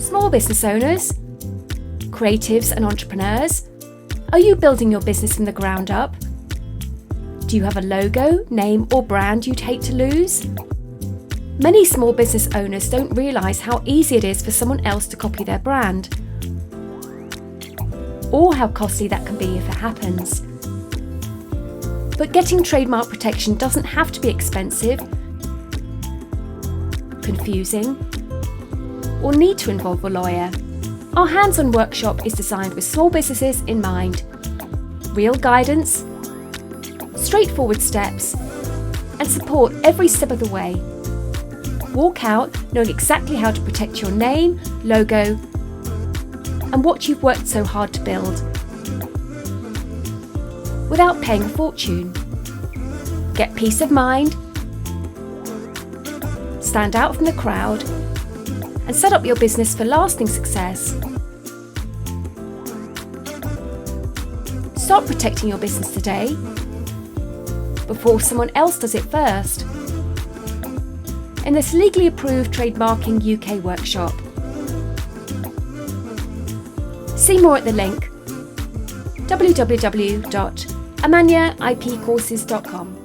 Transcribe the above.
Small business owners, creatives and entrepreneurs, are you building your business from the ground up? Do you have a logo, name or brand you'd hate to lose? Many small business owners don't realise how easy it is for someone else to copy their brand, or how costly that can be if it happens. But getting trademark protection doesn't have to be expensive, confusing, or need to involve a lawyer. Our hands-on workshop is designed with small businesses in mind. Real guidance, straightforward steps, and support every step of the way. Walk out knowing exactly how to protect your name, logo, and what you've worked so hard to build, without paying a fortune. Get peace of mind, stand out from the crowd, and set up your business for lasting success. Start protecting your business today, before someone else does it first, in this legally approved Trademarking UK workshop. See more at the link www.amanyaipcourses.com.